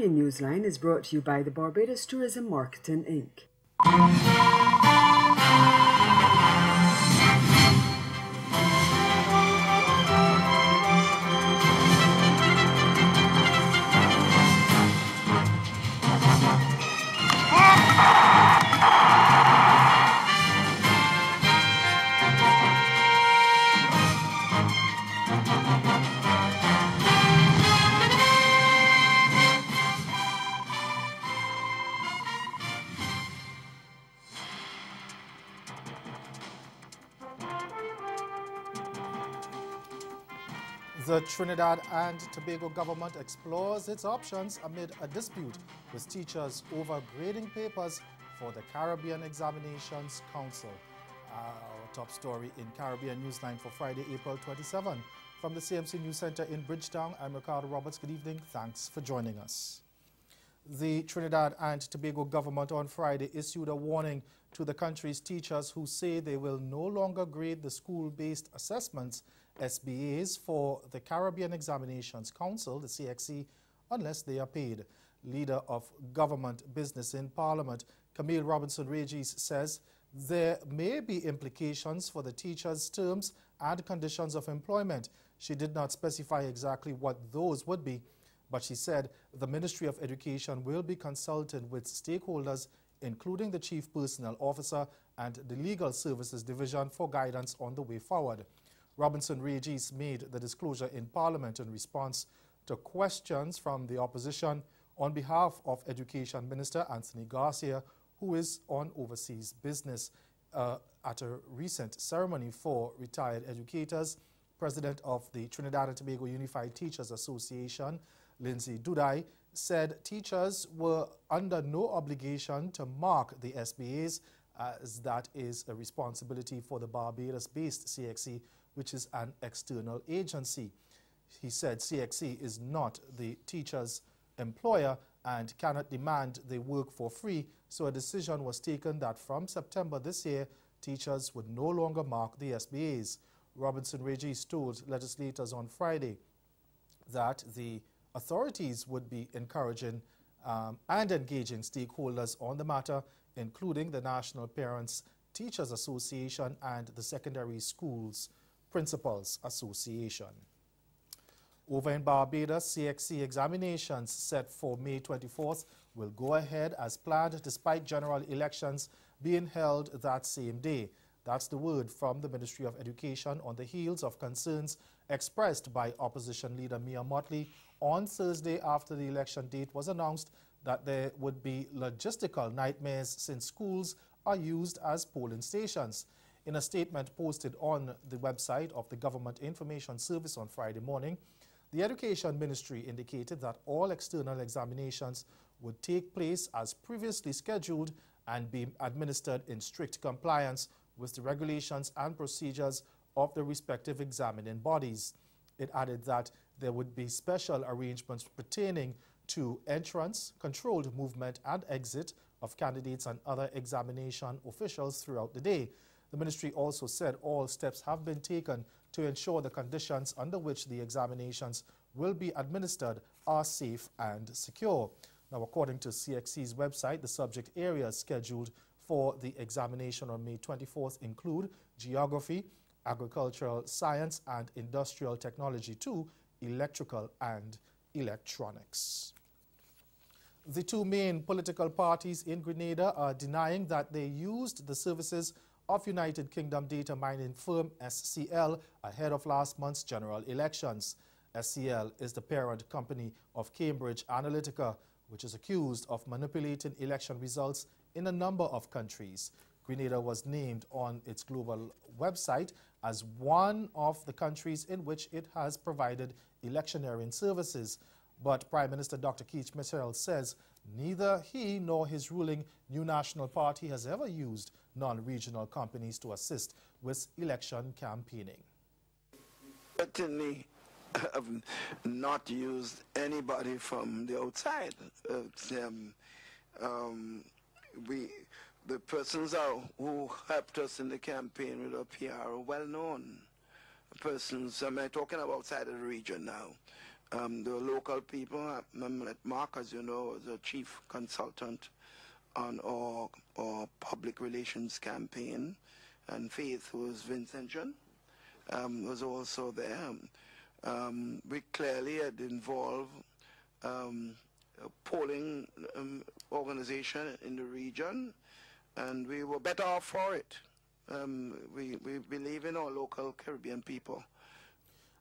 Caribbean Newsline is brought to you by the Barbados Tourism Marketing, Inc. The Trinidad and Tobago government explores its options amid a dispute with teachers over grading papers for the Caribbean Examinations Council. Our top story in Caribbean Newsline for Friday, April 27. From the CMC News Center in Bridgetown, I'm Ricardo Roberts. Good evening. Thanks for joining us. The Trinidad and Tobago government on Friday issued a warning to the country's teachers who say they will no longer grade the school-based assessments SBAs for the Caribbean Examinations Council, the CXC, unless they are paid. Leader of Government Business in Parliament, Camille Robinson-Regis, says there may be implications for the teachers' terms and conditions of employment. She did not specify exactly what those would be, but she said the Ministry of Education will be consulting with stakeholders, including the Chief Personnel Officer and the Legal Services Division, for guidance on the way forward. Robinson-Regis made the disclosure in Parliament in response to questions from the opposition on behalf of Education Minister Anthony Garcia, who is on overseas business. At a recent ceremony for retired educators, President of the Trinidad and Tobago Unified Teachers Association, Lindsay Dudai, said teachers were under no obligation to mark the SBAs, as that is a responsibility for the Barbados-based CXC, which is an external agency. He said CXC is not the teacher's employer and cannot demand they work for free, so a decision was taken that from September this year, teachers would no longer mark the SBAs. Robinson-Regis told legislators on Friday that the authorities would be encouraging and engaging stakeholders on the matter, including the National Parents Teachers Association and the Secondary Schools Principals Association. Over in Barbados, CXC examinations set for May 24th will go ahead as planned despite general elections being held that same day. That's the word from the Ministry of Education on the heels of concerns expressed by opposition leader Mia Mottley on Thursday after the election date was announced that there would be logistical nightmares since schools are used as polling stations. In a statement posted on the website of the Government Information Service on Friday morning, the Education Ministry indicated that all external examinations would take place as previously scheduled and be administered in strict compliance with the regulations and procedures of the respective examining bodies. It added that there would be special arrangements pertaining to entrance, controlled movement and exit of candidates and other examination officials throughout the day. The ministry also said all steps have been taken to ensure the conditions under which the examinations will be administered are safe and secure. Now, according to CXC's website, the subject areas scheduled for the examination on May 24th include geography, agricultural science and industrial technology 2, electrical and electronics. The two main political parties in Grenada are denying that they used the services of United Kingdom data mining firm SCL ahead of last month's general elections. SCL is the parent company of Cambridge Analytica, which is accused of manipulating election results in a number of countries. Grenada was named on its global website as one of the countries in which it has provided electioneering services. But Prime Minister Dr. Keith Mitchell says neither he nor his ruling New National Party has ever used non-regional companies to assist with election campaigning. Certainly have not used anybody from the outside. The persons who helped us in the campaign with our PR are well known persons. I'm talking about outside of the region now. The local people, Mark, as you know, is a chief consultant on our public relations campaign, and Faith, who is Vincent John, was also there. We clearly had involved a polling organization in the region, and we were better off for it. We believe in our local Caribbean people.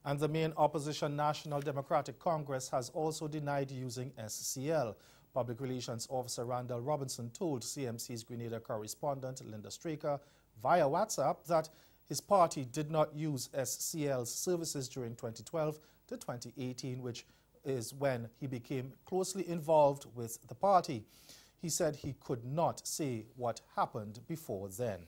And the main opposition National Democratic Congress has also denied using SCL. Public Relations Officer Randall Robinson told CMC's Grenada correspondent Linda Straker via WhatsApp that his party did not use SCL's services during 2012 to 2018, which is when he became closely involved with the party. He said he could not say what happened before then.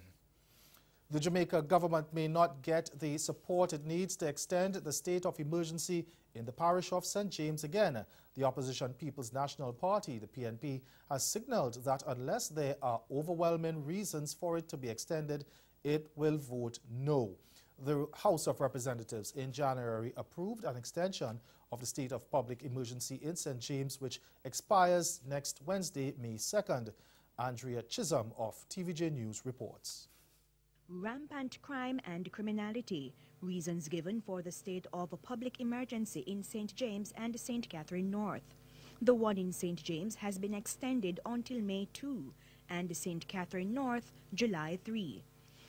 The Jamaica government may not get the support it needs to extend the state of emergency in the parish of St. James again. The opposition People's National Party, the PNP, has signalled that unless there are overwhelming reasons for it to be extended, it will vote no. The House of Representatives in January approved an extension of the state of public emergency in St. James, which expires next Wednesday, May 2nd. Andrea Chisholm of TVJ News reports. Rampant crime and criminality, reasons given for the state of a public emergency in St. James and St. Catherine North. The one in St. James has been extended until May 2 and St. Catherine North July 3.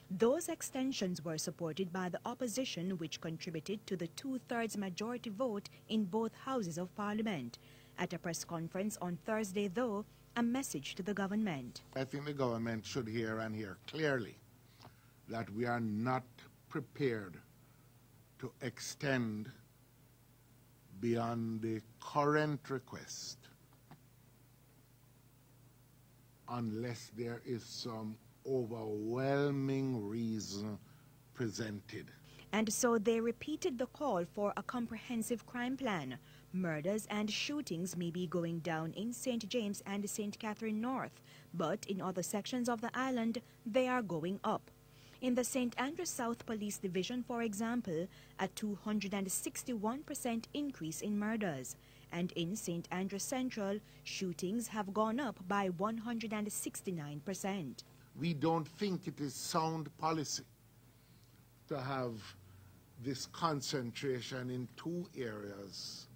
Those extensions were supported by the opposition, which contributed to the two-thirds majority vote in both houses of parliament. At a press conference on Thursday, though, a message to the government. I think the government should hear and hear clearly that we are not prepared to extend beyond the current request unless there is some overwhelming reason presented. And so they repeated the call for a comprehensive crime plan. Murders and shootings may be going down in St. James and St. Catherine North, but in other sections of the island, they are going up. In the St. Andrews South Police Division, for example, a 261% increase in murders. And in St. Andrews Central, shootings have gone up by 169%. We don't think it is sound policy to have this concentration in two areas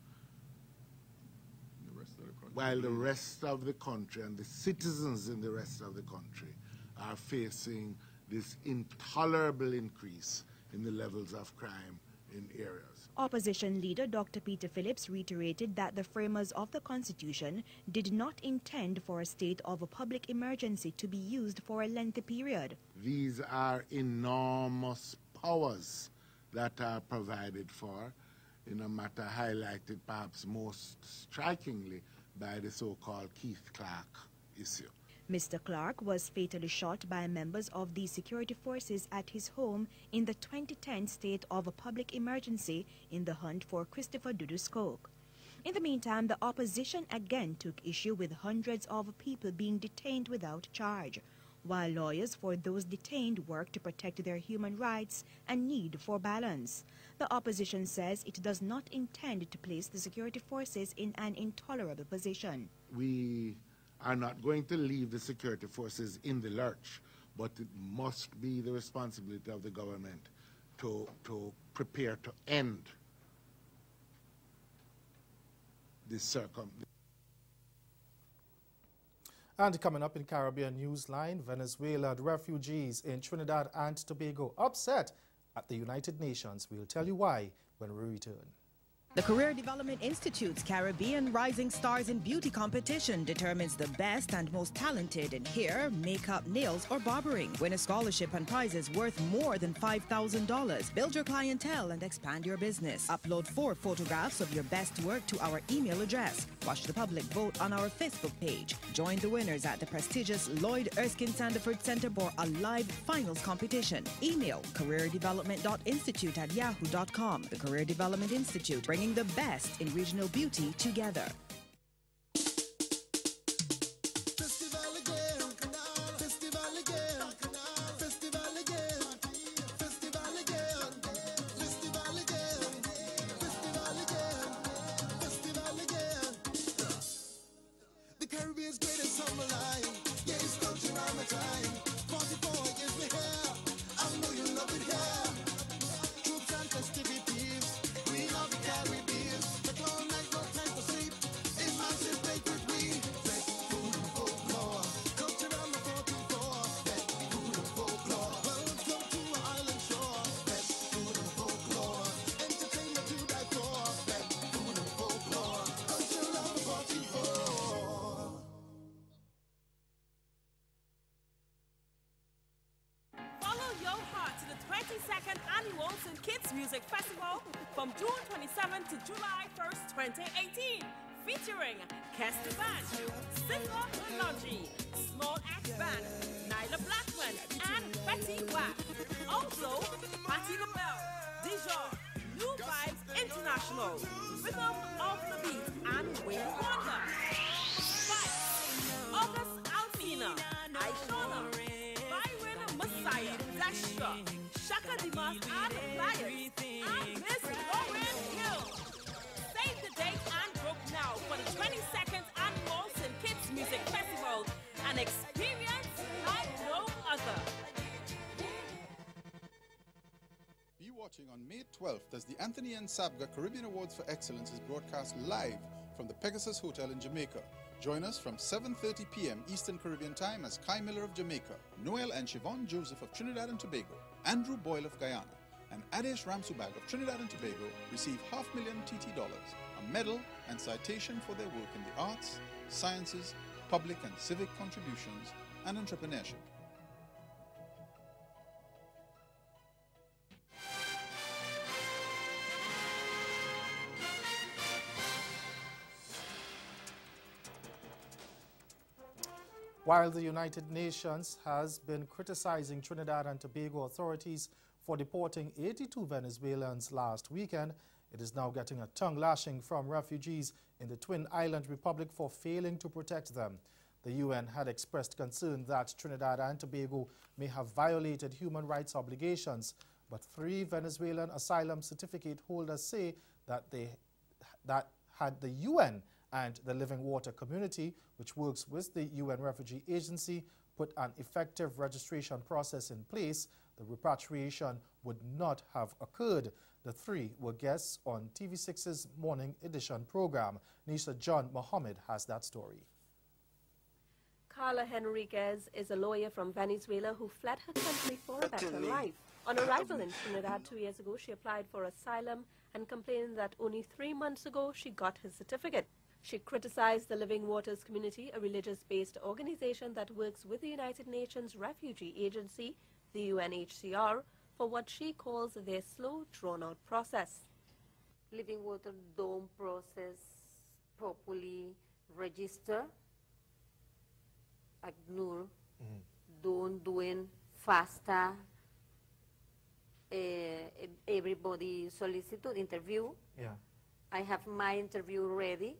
while the rest of the country and the citizens in the rest of the country are facing this intolerable increase in the levels of crime in areas. Opposition leader Dr. Peter Phillips reiterated that the framers of the Constitution did not intend for a state of a public emergency to be used for a lengthy period. These are enormous powers that are provided for in a matter highlighted perhaps most strikingly by the so-called Keith Clark issue. Mr. Clark was fatally shot by members of the security forces at his home in the 2010 state of a public emergency in the hunt for Christopher Dudu's Coke. In the meantime, the opposition again took issue with hundreds of people being detained without charge, while lawyers for those detained work to protect their human rights and need for balance. The opposition says it does not intend to place the security forces in an intolerable position. We are not going to leave the security forces in the lurch, but it must be the responsibility of the government to prepare to end this circumstance. And coming up in Caribbean Newsline, Venezuelan refugees in Trinidad and Tobago upset at the United Nations. We'll tell you why when we return. The Career Development Institute's Caribbean Rising Stars in Beauty competition determines the best and most talented in hair, makeup, nails, or barbering. Win a scholarship and prizes worth more than $5,000. Build your clientele and expand your business. Upload 4 photographs of your best work to our email address. Watch the public vote on our Facebook page. Join the winners at the prestigious Lloyd Erskine Sandiford Center for a live finals competition. Email careerdevelopment.institute@yahoo.com. The Career Development Institute, bringing the best in regional beauty together. Caribbean's greatest summer line. Yeah, it's culture on my time. 44 years we here. I know you love it here. Troops and festivities. We love the Caribbean. The all night, no time for sleep. Emancipate with we. Let food and folklore. Culture on the 44. Let food and folklore. Welcome to our island shore. Let food and folklore. Entertainment to die for. Let food and folklore. Culture on the 44. Follow your heart to the 22nd Annual St. Kitts Music Festival from June 27 to July 1st, 2018. Featuring Kester Band, Sifa Lodgy, Small Axe Band, Nyla Blackman, and Betty Watt. Also, Patti LaBelle, Dijon, New Vibes International, Rhythm of the Beat, and Wayne Wonder. Spice, August Alsina, Aishona, Byron Messiah, Dasha, Shaka Dimas, and Flyers, and Miss Lauren Hill. Save the date and book now for the 22nd Annual St. Kitts Music Festival, an experience like no other. Be watching on May 12th as the Anthony N. Sabga Caribbean Awards for Excellence is broadcast live from the Pegasus Hotel in Jamaica. Join us from 7:30 p.m. Eastern Caribbean Time as Kai Miller of Jamaica, Noel and Siobhan Joseph of Trinidad and Tobago, Andrew Boyle of Guyana, and Adesh Ramsubag of Trinidad and Tobago receive $500,000 TT, a medal and citation for their work in the arts, sciences, public and civic contributions, and entrepreneurship. While the United Nations has been criticizing Trinidad and Tobago authorities for deporting 82 Venezuelans last weekend, it is now getting a tongue lashing from refugees in the Twin Island Republic for failing to protect them. The UN had expressed concern that Trinidad and Tobago may have violated human rights obligations, but 3 Venezuelan asylum certificate holders say that had the UN and the Living Water community, which works with the UN Refugee Agency, put an effective registration process in place, the repatriation would not have occurred. The 3 were guests on TV6's Morning Edition program. Nisha John Mohammed has that story. Carla Henriquez is a lawyer from Venezuela who fled her country for a better life. On arrival in Trinidad 2 years ago, she applied for asylum and complained that only 3 months ago she got her certificate. She criticized the Living Waters community, a religious-based organization that works with the United Nations Refugee Agency, the UNHCR, for what she calls their slow, drawn-out process. Living Water don't process properly, register, ignore, don't doing faster. Everybody solicited interview. Yeah. I have my interview ready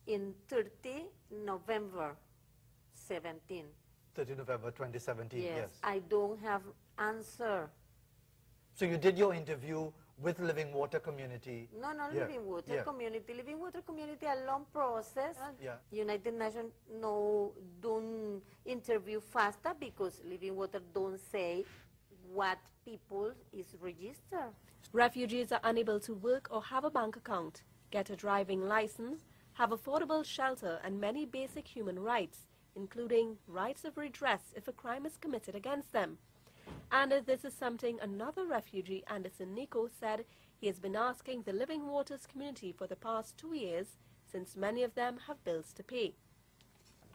in 30 November 17. 30 November 2017, yes. I don't have answer. So you did your interview with Living Water community? No, Living Water community. Living Water community, a long process. United Nations don't interview faster because Living Water don't say what people is registered. Refugees are unable to work or have a bank account, get a driving license, have affordable shelter and many basic human rights, including rights of redress if a crime is committed against them. And this is something another refugee, Anderson Nico, said he has been asking the Living Waters community for the past 2 years, since many of them have bills to pay.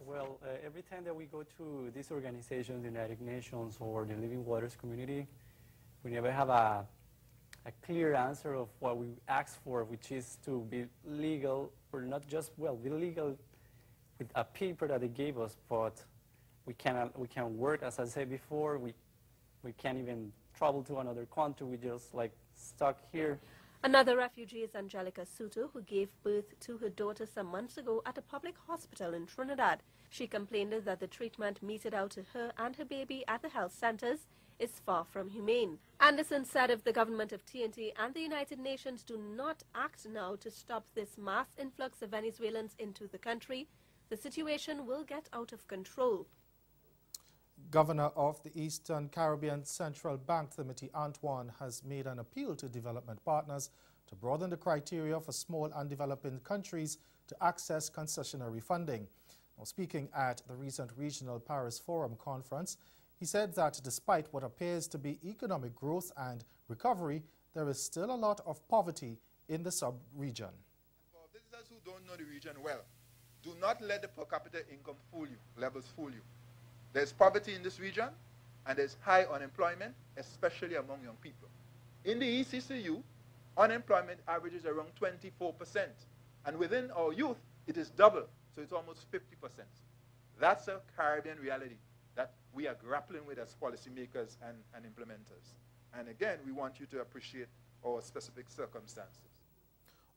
Well, every time that we go to these organizations, the United Nations or the Living Waters community, we never have a clear answer of what we ask for, which is to be legal, or not just, well, be legal with a paper that they gave us, but we can't work, as I said before, we can't even travel to another country, we just like stuck here. Another refugee is Angelica Suto, who gave birth to her daughter some months ago at a public hospital in Trinidad. She complained that the treatment meted out to her and her baby at the health centers is far from humane. Anderson said if the government of TNT and the United Nations do not act now to stop this mass influx of Venezuelans into the country, the situation will get out of control. Governor of the Eastern Caribbean Central Bank Committee, Antoine, has made an appeal to development partners to broaden the criteria for small and developing countries to access concessionary funding. Now, speaking at the recent Regional Paris Forum conference, he said that despite what appears to be economic growth and recovery, there is still a lot of poverty in the sub-region. For visitors who don't know the region well, do not let the per capita income levels fool you. There's poverty in this region, and there's high unemployment, especially among young people. In the ECCU, unemployment averages around 24%, and within our youth, it is double, so it's almost 50%. That's a Caribbean reality that we are grappling with as policymakers and implementers. And again, we want you to appreciate our specific circumstances.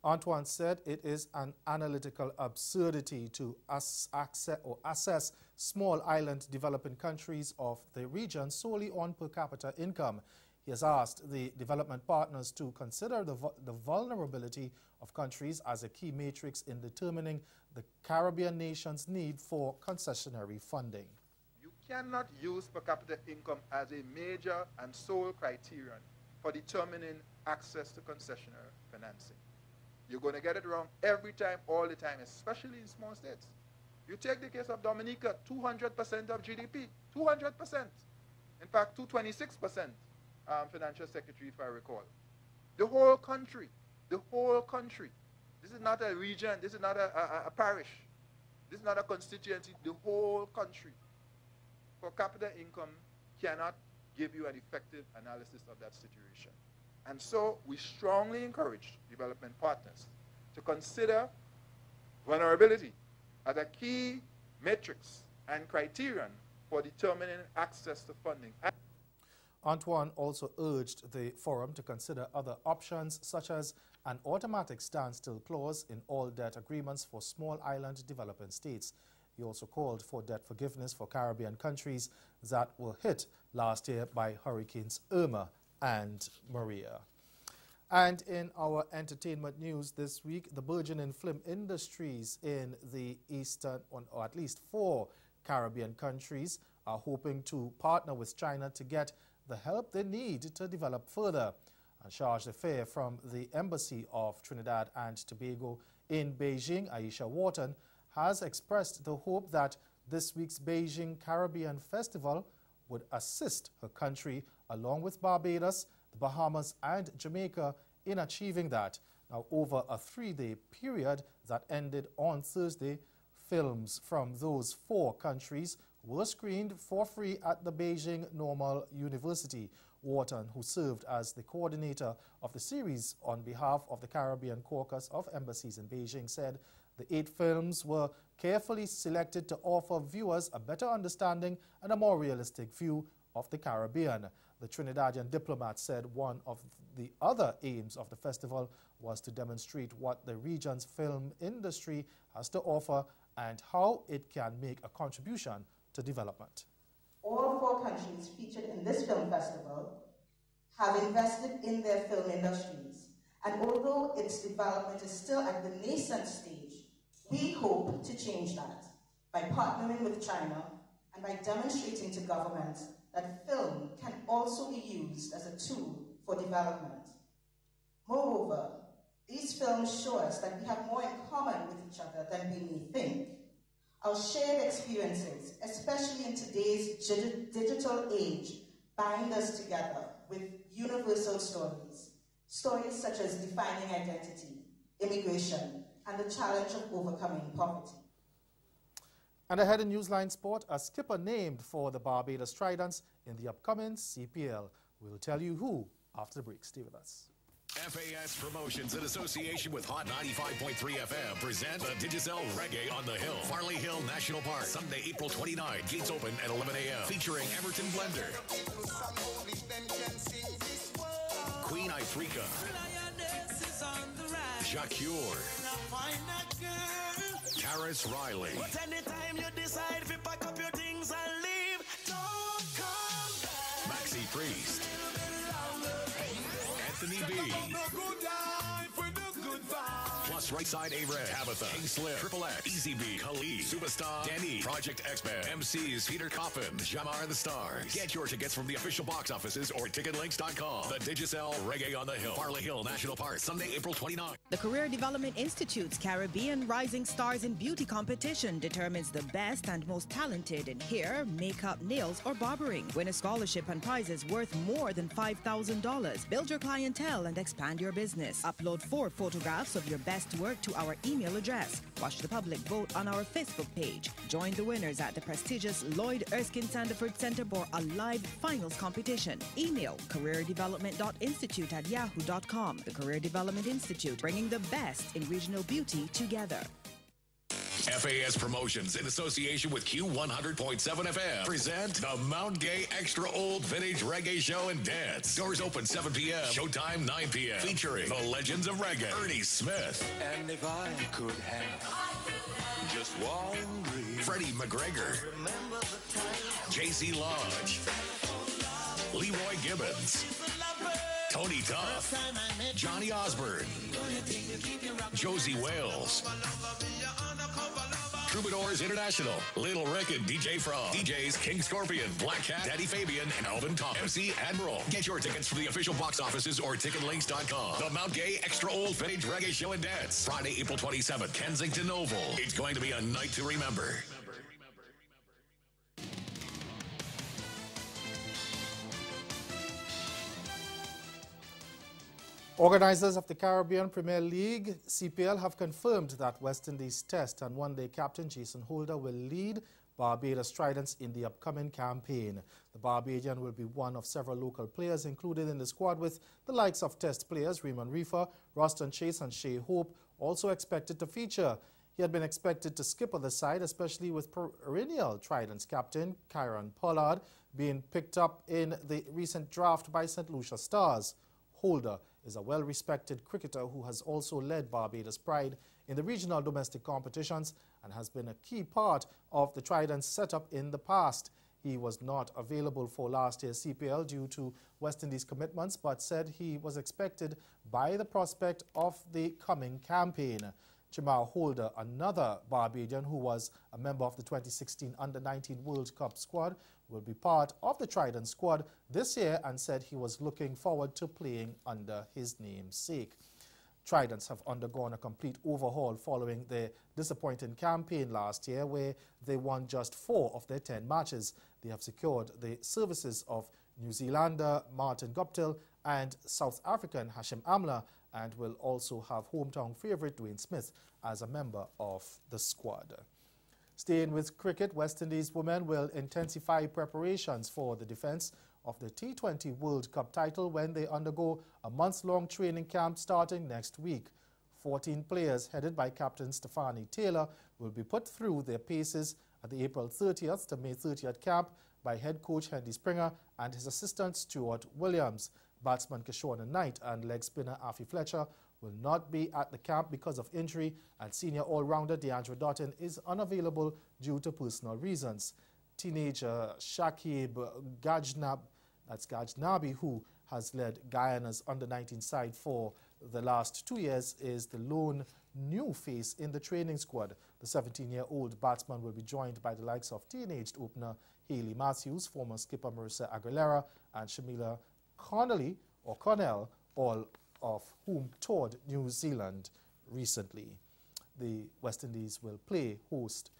Antoine said it is an analytical absurdity to assess small island developing countries of the region solely on per capita income. He has asked the development partners to consider the vulnerability of countries as a key matrix in determining the Caribbean nation's need for concessionary funding. You cannot use per capita income as a major and sole criterion for determining access to concessionary financing. You're going to get it wrong every time, all the time, especially in small states. You take the case of Dominica, 200% of GDP, 200%. In fact, 226%, Financial Secretary, if I recall. The whole country, the whole country. This is not a region, this is not a parish. This is not a constituency, the whole country. Per capita income cannot give you an effective analysis of that situation. And so we strongly encourage development partners to consider vulnerability as a key matrix and criterion for determining access to funding. Antoine also urged the forum to consider other options such as an automatic standstill clause in all debt agreements for small island developing states. He also called for debt forgiveness for Caribbean countries that were hit last year by Hurricanes Irma and Maria. And in our entertainment news this week, the burgeoning film industries in the eastern, or at least 4 Caribbean countries, are hoping to partner with China to get the help they need to develop further. And charge d'affaires from the Embassy of Trinidad and Tobago in Beijing, Aisha Wharton, has expressed the hope that this week's Beijing Caribbean Festival would assist her country, along with Barbados, the Bahamas and Jamaica, in achieving that. Now, over a 3-day period that ended on Thursday, films from those 4 countries were screened for free at the Beijing Normal University. Wharton, who served as the coordinator of the series on behalf of the Caribbean Caucus of Embassies in Beijing, said the 8 films were carefully selected to offer viewers a better understanding and a more realistic view of the Caribbean. The Trinidadian diplomat said one of the other aims of the festival was to demonstrate what the region's film industry has to offer and how it can make a contribution to development. All 4 countries featured in this film festival have invested in their film industries, and although its development is still at the nascent stage, we hope to change that by partnering with China and by demonstrating to governments that film can also be used as a tool for development. Moreover, these films show us that we have more in common with each other than we may think. Our shared experiences, especially in today's digital age, bind us together with universal stories. Stories such as defining identity, immigration, and the challenge of overcoming poverty. And ahead in Newsline Sport, a skipper named for the Barbados Tridents in the upcoming CPL. We'll tell you who after the break. Stay with us. FAS Promotions in association with Hot 95.3 FM present the Digicel Reggae on the Hill, Farley Hill National Park, Sunday, April 29. Gates open at 11 a.m. Featuring Everton Blender, Queen Ifrica, Jacure, Taris Riley, but anytime you decide to pack up your things and leave, don't come back. Maxi Priest, Anthony B, plus West Right Side A-Red, Tabitha, King Slim, Triple X, Easy B, Khalid, Superstar, Danny, Project X-Men, MCs, Peter Coffin, Jamar and the Stars. Get your tickets from the official box offices or ticketlinks.com. The Digicel Reggae on the Hill, Farley Hill National Park, Sunday, April 29th. The Career Development Institute's Caribbean Rising Stars in Beauty competition determines the best and most talented in hair, makeup, nails, or barbering. Win a scholarship and prizes worth more than $5,000. Build your clientele and expand your business. Upload 4 photographs of your best work to our email address. Watch the public vote on our Facebook page. Join the winners at the prestigious Lloyd Erskine Sandiford Center for a live finals competition. Email careerdevelopment.institute@yahoo.com. The Career Development Institute, bringing the best in regional beauty together. FAS Promotions, in association with Q100.7 FM, present the Mount Gay Extra Old Vintage Reggae Show and Dance. Doors open 7 p.m., showtime 9 p.m. Featuring the legends of reggae, Ernie Smith. And if I could have just one dream, Freddie McGregor. JC Lodge. Leroy Gibbons. Tony Tuff. Johnny Osborne. Josie Wales. Troubadours International, Little Rick and DJ Frog, DJs King Scorpion, Black Cat, Daddy Fabian, and Alvin Thomas. MC Admiral. Get your tickets from the official box offices or ticketlinks.com. The Mount Gay Extra Old Vintage Reggae Show and Dance, Friday, April 27th, Kensington Oval. It's going to be a night to remember. Organizers of the Caribbean Premier League, CPL, have confirmed that West Indies Test and one-day captain Jason Holder will lead Barbados Tridents in the upcoming campaign. The Barbadian will be one of several local players included in the squad, with the likes of Test players Raymond Reefer, Roston Chase and Shea Hope also expected to feature. He had been expected to skipper the side, especially with perennial Tridents captain Kyron Pollard being picked up in the recent draft by St. Lucia Stars. Holder is a well-respected cricketer who has also led Barbados Pride in the regional domestic competitions and has been a key part of the Tridents setup in the past. He was not available for last year's CPL due to West Indies commitments, but said he was expected by the prospect of the coming campaign. Jamal Holder, another Barbadian who was a member of the 2016 Under-19 World Cup squad, will be part of the Trident squad this year and said he was looking forward to playing under his namesake. Tridents have undergone a complete overhaul following their disappointing campaign last year, where they won just 4 of their 10 matches. They have secured the services of New Zealander Martin Guptill and South African Hashim Amla, and will also have hometown favourite Dwayne Smith as a member of the squad. Staying with cricket, West Indies women will intensify preparations for the defence of the T20 World Cup title when they undergo a months-long training camp starting next week. 14 players headed by Captain Stefani Taylor will be put through their paces at the April 30th to May 30th camp by head coach Henry Springer and his assistant Stuart Williams. Batsman Kishwana Knight and leg spinner Afi Fletcher will not be at the camp because of injury, and senior all-rounder DeAndre Doughton is unavailable due to personal reasons. Teenager Shakib Gajnabi, who has led Guyana's under-19 side for the last 2 years, is the lone new face in the training squad. The 17-year-old batsman will be joined by the likes of teenaged opener Hayley Matthews, former skipper Marissa Aguilera, and Shamila Connell, all of whom toured New Zealand recently. The West Indies will play host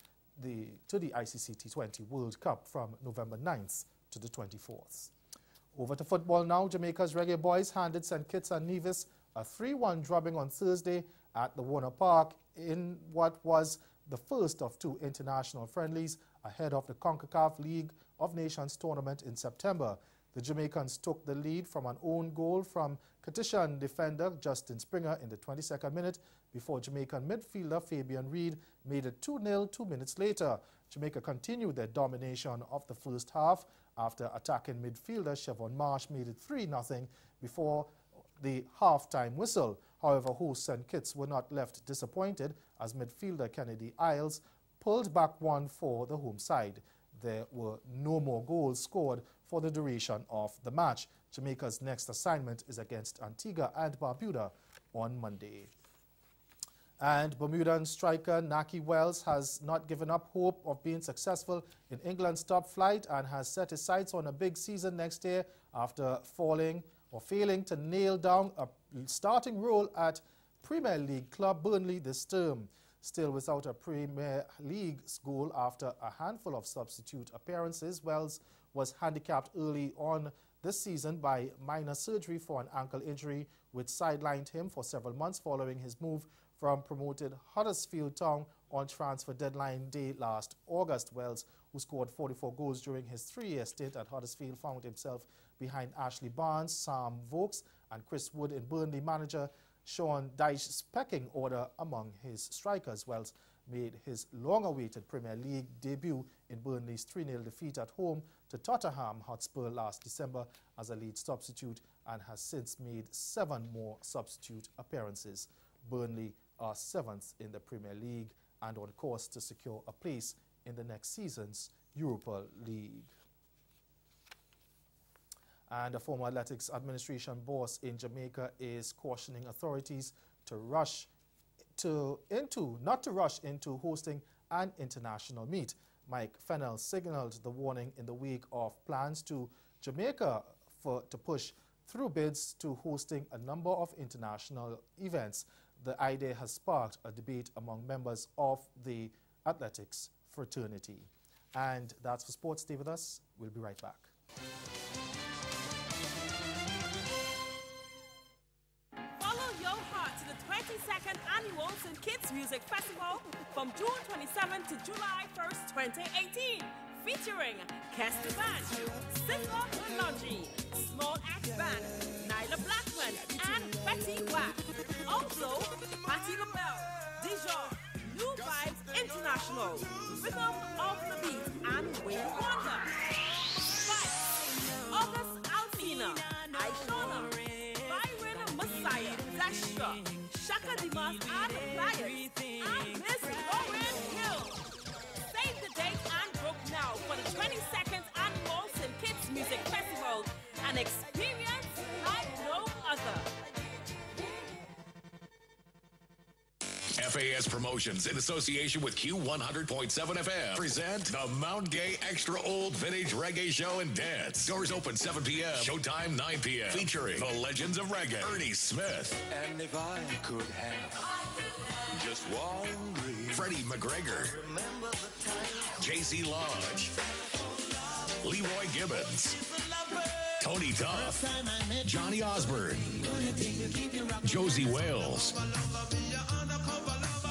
to the ICC T20 World Cup from November 9th to the 24th. Over to football now. Jamaica's Reggae Boys handed St. Kitts and Nevis a 3-1 drubbing on Thursday at the Warner Park in what was the first of 2 international friendlies ahead of the CONCACAF League of Nations tournament in September. The Jamaicans took the lead from an own goal from Katishan defender Justin Springer in the 22nd minute before Jamaican midfielder Fabian Reed made it 2-0 2 minutes later. Jamaica continued their domination of the first half after attacking midfielder Chevon Marsh made it 3-0 before the half-time whistle. However, host St. Kitts were not left disappointed as midfielder Kennedy Isles pulled back one for the home side. There were no more goals scored for the duration of the match. Jamaica's next assignment is against Antigua and Barbuda on Monday. And Bermudan striker Naki Wells has not given up hope of being successful in England's top flight and has set his sights on a big season next year after failing to nail down a starting role at Premier League club Burnley this term. Still without a Premier League goal after a handful of substitute appearances, Wells was handicapped early on this season by minor surgery for an ankle injury, which sidelined him for several months following his move from promoted Huddersfield Town on transfer deadline day last August. Wells, who scored 44 goals during his 3-year stint at Huddersfield, found himself behind Ashley Barnes, Sam Vokes and Chris Wood in Burnley manager Sean Dyche's pecking order among his strikers. Wells made his long-awaited Premier League debut in Burnley's 3-0 defeat at home to Tottenham Hotspur last December as a lead substitute and has since made 7 more substitute appearances. Burnley are 7th in the Premier League and on course to secure a place in the next season's Europa League. And a former athletics administration boss in Jamaica is cautioning authorities to not to rush into hosting an international meet. Mike Fennell signaled the warning in the wake of plans to Jamaica to push through bids to hosting a number of international events. The idea has sparked a debate among members of the athletics fraternity. And that's for sports. Stay with us. We'll be right back. Follow your heart to the 22nd Annual St. Kitts Music Festival from June 27 to July 1st, 2018. Featuring Kester Band, Sizzler Lungi, Small Axe Band, Nyla Blackman, and Betty Wack. Also, Patti LaBelle, Dijon, New Vibes International, Rhythm of the Beat, and Wayne Wonder. Spice, August Alsina, Aishona, Byron Messiah, Dasha, Shaka Dimas, and Pliers, and Miss Lauren Hill. Save the date and book now for the 22nd Annual St. Kitts Music Festival, an experience like no other. FAS Promotions, in association with Q100.7 FM, present the Mount Gay Extra Old Vintage Reggae Show and Dance. Doors open 7 p.m., showtime 9 p.m. Featuring the legends of reggae, Ernie Smith. And if I could have just one dream, Freddie McGregor. JC Lodge. Leroy Gibbons. Tony Tuff. Johnny Osborne. Josie Wales.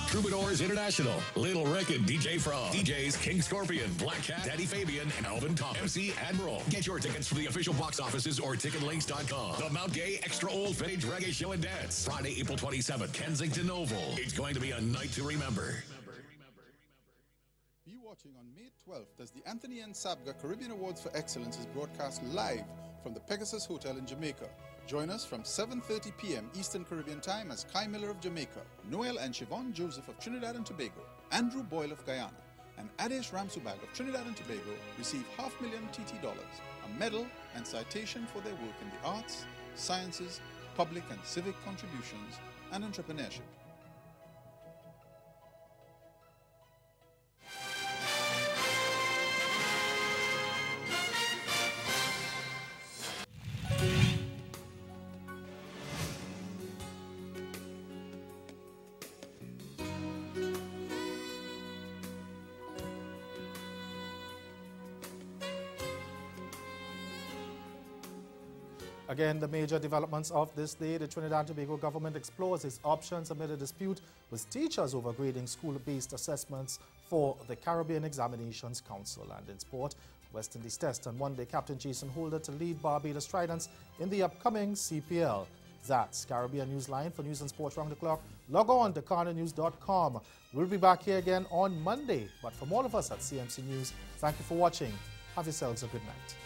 Troubadours International, Little Rick and DJ Frog, DJs King Scorpion, Black Cat, Daddy Fabian, and Alvin Thomas, MC Admiral. Get your tickets from the official box offices or ticketlinks.com. The Mount Gay Extra Old Vintage Reggae Show and Dance, Friday, April 27th, Kensington Oval. It's going to be a night to remember. Be watching on May 12th as the Anthony and Sabga Caribbean Awards for Excellence is broadcast live from the Pegasus Hotel in Jamaica. Join us from 7:30 p.m. Eastern Caribbean Time as Kai Miller of Jamaica, Noel and Siobhan Joseph of Trinidad and Tobago, Andrew Boyle of Guyana, and Adesh Ramsubag of Trinidad and Tobago receive $500,000 TT, a medal and citation for their work in the arts, sciences, public and civic contributions, and entrepreneurship. Again, the major developments of this day, the Trinidad and Tobago government explores its options amid a dispute with teachers over grading school-based assessments for the Caribbean Examinations Council. And in sport, West Indies test on Monday, Captain Jason Holder to lead Barbados Tridents in the upcoming CPL. That's Caribbean Newsline. For news and sports round the clock, log on to CarnaNews.com. We'll be back here again on Monday. But from all of us at CMC News, thank you for watching. Have yourselves a good night.